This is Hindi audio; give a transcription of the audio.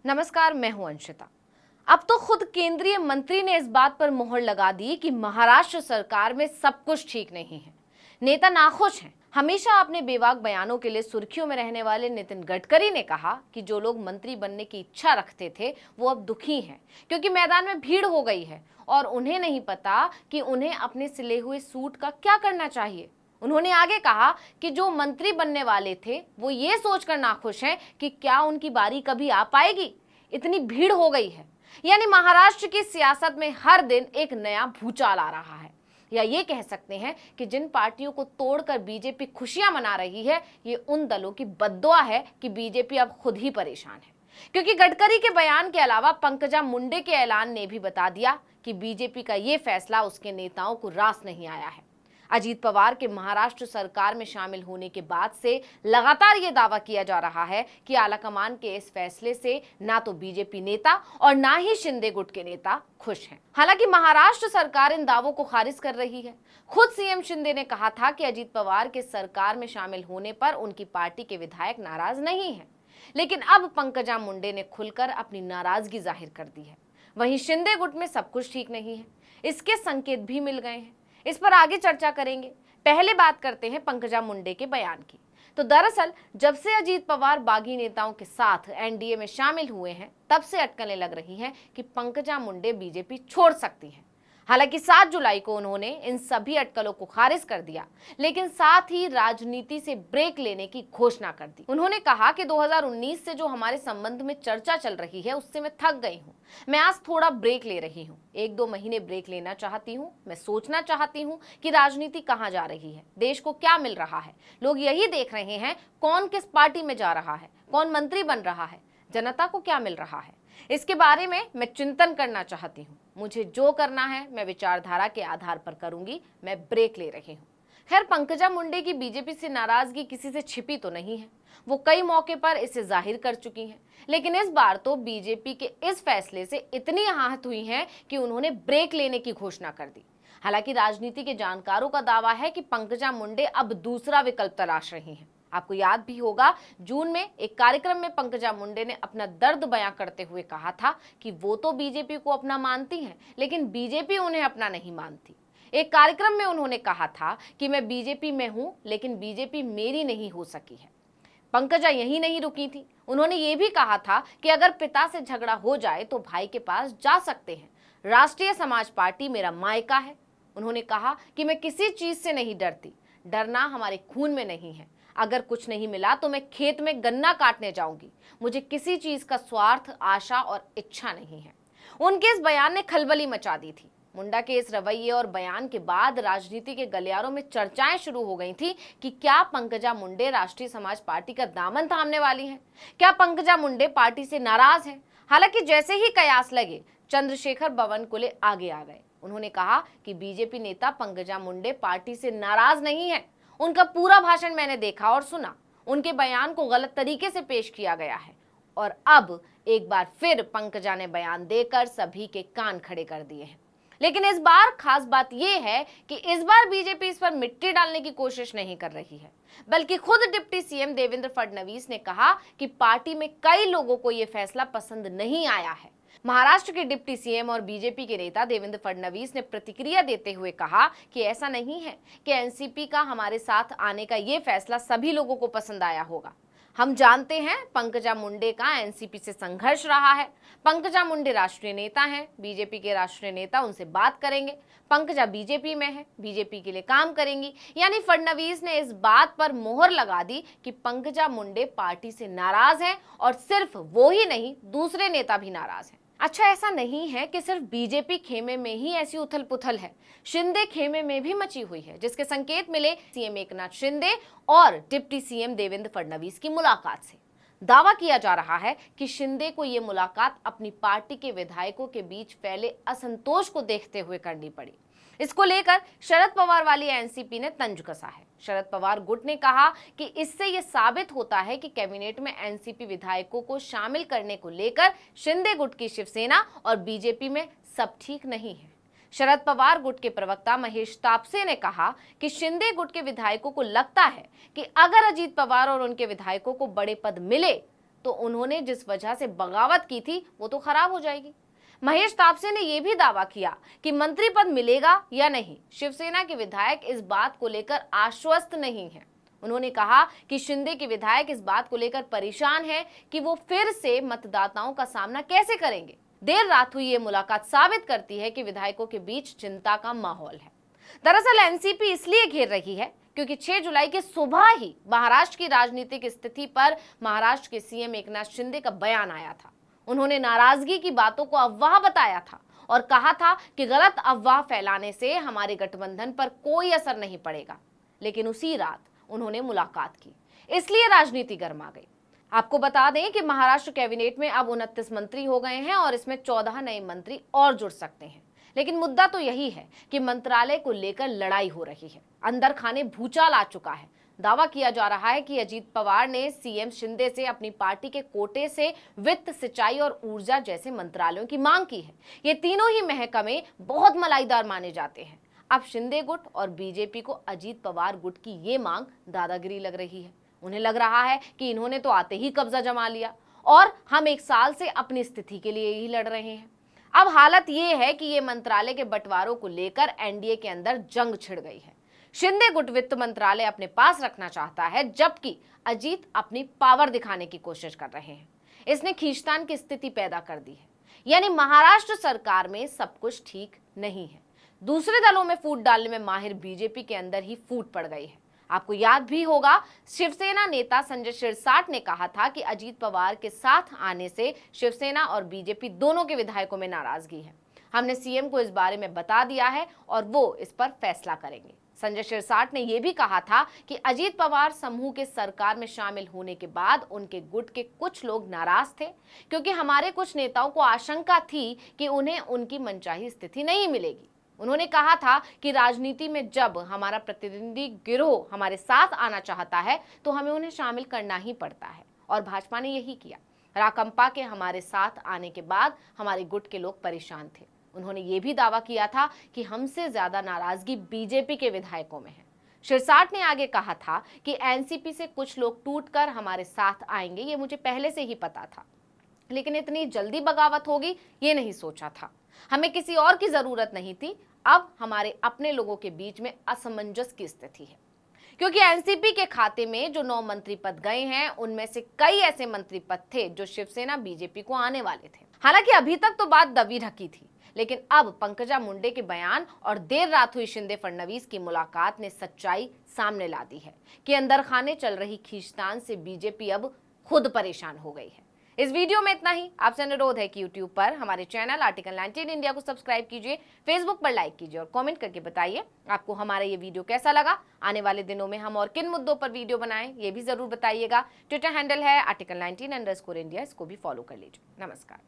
नमस्कार, मैं हूं अंशिता। अब तो खुद केंद्रीय मंत्री ने इस बात पर मोहर लगा दी कि महाराष्ट्र सरकार में सब कुछ ठीक नहीं है। नेता नाखुश हैं। हमेशा अपने बेबाक बयानों के लिए सुर्खियों में रहने वाले नितिन गडकरी ने कहा कि जो लोग मंत्री बनने की इच्छा रखते थे वो अब दुखी हैं क्योंकि मैदान में भीड़ हो गई है और उन्हें नहीं पता कि उन्हें अपने सिले हुए सूट का क्या करना चाहिए। उन्होंने आगे कहा कि जो मंत्री बनने वाले थे वो ये सोचकर नाखुश हैं कि क्या उनकी बारी कभी आ पाएगी, इतनी भीड़ हो गई है। यानी महाराष्ट्र की सियासत में हर दिन एक नया भूचाल आ रहा है, या ये कह सकते हैं कि जिन पार्टियों को तोड़कर बीजेपी खुशियां मना रही है, ये उन दलों की बद्दुआ है कि बीजेपी अब खुद ही परेशान है। क्योंकि गडकरी के बयान के अलावा पंकजा मुंडे के ऐलान ने भी बता दिया कि बीजेपी का ये फैसला उसके नेताओं को रास नहीं आया है। अजीत पवार के महाराष्ट्र सरकार में शामिल होने के बाद से लगातार ये दावा किया जा रहा है कि आलाकमान के इस फैसले से ना तो बीजेपी नेता और ना ही शिंदे गुट के नेता खुश हैं। हालांकि महाराष्ट्र सरकार इन दावों को खारिज कर रही है। खुद सीएम शिंदे ने कहा था कि अजीत पवार के सरकार में शामिल होने पर उनकी पार्टी के विधायक नाराज नहीं हैं। लेकिन अब पंकजा मुंडे ने खुलकर अपनी नाराजगी जाहिर कर दी है। वहीं शिंदे गुट में सब कुछ ठीक नहीं है, इसके संकेत भी मिल गए हैं। इस पर आगे चर्चा करेंगे। पहले बात करते हैं पंकजा मुंडे के बयान की। तो दरअसल जब से अजीत पवार बागी नेताओं के साथ एनडीए में शामिल हुए हैं, तब से अटकलें लग रही हैं कि पंकजा मुंडे बीजेपी छोड़ सकती हैं। हालांकि 7 जुलाई को उन्होंने इन सभी अटकलों को खारिज कर दिया, लेकिन साथ ही राजनीति से ब्रेक लेने की घोषणा कर दी। उन्होंने कहा कि 2019 से जो हमारे संबंध में चर्चा चल रही है उससे मैं थक गई हूँ। मैं आज थोड़ा ब्रेक ले रही हूँ, 1-2 महीने ब्रेक लेना चाहती हूँ। मैं सोचना चाहती हूँ कि राजनीति कहाँ जा रही है, देश को क्या मिल रहा है। लोग यही देख रहे हैं कौन किस पार्टी में जा रहा है, कौन मंत्री बन रहा है, जनता को क्या मिल रहा है। इसके बारे में मैं चिंतन करना चाहती हूँ। मुझे जो करना है मैं विचारधारा के आधार पर करूंगी। मैं ब्रेक ले रही हूँ। खैर, पंकजा मुंडे की बीजेपी से नाराजगी किसी से छिपी तो नहीं है। वो कई मौके पर इसे जाहिर कर चुकी हैं, लेकिन इस बार तो बीजेपी के इस फैसले से इतनी आहत हुई हैं कि उन्होंने ब्रेक लेने की घोषणा कर दी। हालांकि राजनीति के जानकारों का दावा है कि पंकजा मुंडे अब दूसरा विकल्प तलाश रही हैं। आपको याद भी होगा, जून में एक कार्यक्रम में पंकजा मुंडे ने अपना दर्द बयां करते हुए कहा था कि वो तो बीजेपी को अपना मानती हैं, लेकिन बीजेपी उन्हें अपना नहीं मानती। एक कार्यक्रम में उन्होंने कहा था कि मैं बीजेपी में हूं, लेकिन बीजेपी मेरी नहीं हो सकी है। पंकजा यहीं नहीं रुकी थी। उन्होंने ये भी कहा था कि अगर पिता से झगड़ा हो जाए तो भाई के पास जा सकते हैं। राष्ट्रीय समाज पार्टी मेरा मायका है। उन्होंने कहा कि मैं किसी चीज से नहीं डरती, डरना हमारे खून में नहीं है। अगर कुछ नहीं मिला तो मैं खेत में गन्ना काटने जाऊंगी। मुझे किसी चीज का स्वार्थ, आशा और इच्छा नहीं है। उनके इस बयान ने खलबली मचा दी थी। मुंडा के इस रवैये और बयान के बाद राजनीति के गलियारों में चर्चाएं शुरू हो गई थी कि क्या पंकजा मुंडे राष्ट्रीय समाज पार्टी का दामन थामने वाली हैं? क्या पंकजा मुंडे पार्टी से नाराज हैं? हालांकि जैसे ही कयास लगे, चंद्रशेखर बावनकुले आगे आ गए। उन्होंने कहा कि बीजेपी नेता पंकजा मुंडे पार्टी से नाराज नहीं है। उनका पूरा भाषण मैंने देखा और सुना। उनके बयान को गलत तरीके से पेश किया गया है और अब एक बार फिर पंकजा ने बयान देकर सभी के कान खड़े कर दिए हैं। लेकिन इस बार खास बात यह है कि इस बार बीजेपी इस पर मिट्टी डालने की कोशिश नहीं कर रही है, बल्कि खुद डिप्टी सीएम देवेंद्र फडणवीस ने कहा कि पार्टी में कई लोगों को यह फैसला पसंद नहीं आया है। महाराष्ट्र के डिप्टी सीएम और बीजेपी के नेता देवेंद्र फडणवीस ने प्रतिक्रिया देते हुए कहा कि ऐसा नहीं है कि एनसीपी का हमारे साथ आने का ये फैसला सभी लोगों को पसंद आया होगा। हम जानते हैं पंकजा मुंडे का एनसीपी से संघर्ष रहा है। पंकजा मुंडे राष्ट्रीय नेता हैं, बीजेपी के राष्ट्रीय नेता उनसे बात करेंगे। पंकजा बीजेपी में है, बीजेपी के लिए काम करेंगी। यानी फडणवीस ने इस बात पर मोहर लगा दी कि पंकजा मुंडे पार्टी से नाराज हैं और सिर्फ वो ही नहीं, दूसरे नेता भी नाराज हैं। अच्छा, ऐसा नहीं है कि सिर्फ बीजेपी खेमे में ही ऐसी उथल पुथल है। शिंदे खेमे में भी मची हुई है, जिसके संकेत मिले सीएम एकनाथ शिंदे और डिप्टी सीएम देवेंद्र फडणवीस की मुलाकात से। दावा किया जा रहा है कि शिंदे को यह मुलाकात अपनी पार्टी के विधायकों के बीच फैले असंतोष को देखते हुए करनी पड़ी। इसको लेकर शरद पवार वाली एनसीपी ने तंज कसा है। शरद पवार गुट ने कहा कि इससे यह साबित होता है कि कैबिनेट में एनसीपी विधायकों को शामिल करने को लेकर शिंदे गुट की शिवसेना और बीजेपी में सब ठीक नहीं है। शरद पवार गुट के प्रवक्ता महेश तापसे ने कहा कि शिंदे गुट के विधायकों को लगता है कि अगर अजीत पवार और उनके विधायकों को बड़े पद मिले तो उन्होंने जिस वजह से बगावत की थी वो तो खराब हो जाएगी। महेश तापसे ने यह भी दावा किया कि मंत्री पद मिलेगा या नहीं। शिवसेना के विधायक इस बात को लेकर आश्वस्त नहीं है। उन्होंने कहा कि शिंदे के विधायक इस बात को लेकर परेशान हैं कि वो फिर से मतदाताओं का सामना कैसे करेंगे। देर रात हुई ये मुलाकात साबित करती है कि विधायकों के बीच चिंता का माहौल है। दरअसल एनसीपी इसलिए घेर रही है क्योंकि 6 जुलाई की सुबह ही महाराष्ट्र की राजनीतिक स्थिति पर महाराष्ट्र के सीएम एकनाथ शिंदे का बयान आया था। उन्होंने नाराजगी की बातों को अफवाह बताया था और कहा था कि गलत अफवाह फैलाने से हमारे गठबंधन पर कोई असर नहीं पड़ेगा। लेकिन उसी रात उन्होंने मुलाकात की, इसलिए राजनीति गर्मा गई। आपको बता दें कि महाराष्ट्र कैबिनेट में अब 29 मंत्री हो गए हैं और इसमें 14 नए मंत्री और जुड़ सकते हैं। लेकिन मुद्दा तो यही है कि मंत्रालय को लेकर लड़ाई हो रही है। अंदर खाने भूचाल आ चुका है। दावा किया जा रहा है कि अजीत पवार ने सीएम शिंदे से अपनी पार्टी के कोटे से वित्त, सिंचाई और ऊर्जा जैसे मंत्रालयों की मांग की है। ये तीनों ही महकमे बहुत मलाईदार माने जाते हैं। अब शिंदे गुट और बीजेपी को अजीत पवार गुट की ये मांग दादागिरी लग रही है। उन्हें लग रहा है कि इन्होंने तो आते ही कब्जा जमा लिया और हम 1 साल से अपनी स्थिति के लिए ही लड़ रहे हैं। अब हालत ये है कि ये मंत्रालय के बंटवारों को लेकर एनडीए के अंदर जंग छिड़ गई है। शिंदे गुट वित्त मंत्रालय अपने पास रखना चाहता है, जबकि अजीत अपनी पावर दिखाने की कोशिश कर रहे हैं। इसने खींचतान की स्थिति पैदा कर दी है। यानी महाराष्ट्र सरकार में सब कुछ ठीक नहीं है। दूसरे दलों में फूट डालने में माहिर बीजेपी के अंदर ही फूट पड़ गई है। आपको याद भी होगा, शिवसेना नेता संजय शिरसाट ने कहा था कि अजीत पवार के साथ आने से शिवसेना और बीजेपी दोनों के विधायकों में नाराजगी है। हमने सीएम को इस बारे में बता दिया है और वो इस पर फैसला करेंगे। संजय शिरसाट ने यह भी कहा था कि अजीत पवार समूह के सरकार में शामिल होने के बाद उनके गुट के कुछ लोग नाराज थे, क्योंकि हमारे कुछ नेताओं को आशंका थी कि उन्हें उनकी मनचाही स्थिति नहीं मिलेगी। उन्होंने कहा था कि राजनीति में जब हमारा प्रतिद्वंदी गिरोह हमारे साथ आना चाहता है तो हमें उन्हें शामिल करना ही पड़ता है, और भाजपा ने यही किया। राकंपा के हमारे साथ आने के बाद हमारे गुट के लोग परेशान थे। उन्होंने ये भी दावा किया था कि हमसे ज्यादा नाराजगी बीजेपी के विधायकों में है। शिरसाट ने आगे कहा था कि एनसीपी से कुछ लोग टूटकर हमारे साथ आएंगे, ये मुझे पहले से ही पता था, लेकिन इतनी जल्दी बगावत होगी ये नहीं सोचा था। हमें किसी और की जरूरत नहीं थी। अब हमारे अपने लोगों के बीच में असमंजस की स्थिति है, क्योंकि एनसीपी के खाते में जो 9 मंत्री पद गए हैं उनमें से कई ऐसे मंत्री पद थे जो शिवसेना बीजेपी को आने वाले थे। हालांकि अभी तक तो बात दबी रखी थी, लेकिन अब पंकजा मुंडे के बयान और देर रात हुई शिंदे फडणवीस की मुलाकात ने सच्चाई सामने ला दी है कि अंदर खाने चल रही खींचतान से बीजेपी अब खुद परेशान हो गई है। इस वीडियो में इतना ही। आपसे अनुरोध है कि YouTube पर हमारे चैनल आर्टिकल 19 इंडिया को सब्सक्राइब कीजिए, Facebook पर लाइक कीजिए और कमेंट करके बताइए आपको हमारा ये वीडियो कैसा लगा। आने वाले दिनों में हम और किन मुद्दों पर वीडियो बनाएं ये भी जरूर बताइएगा। ट्विटर हैंडल है article19_India, इसको भी फॉलो कर लीजिए। नमस्कार।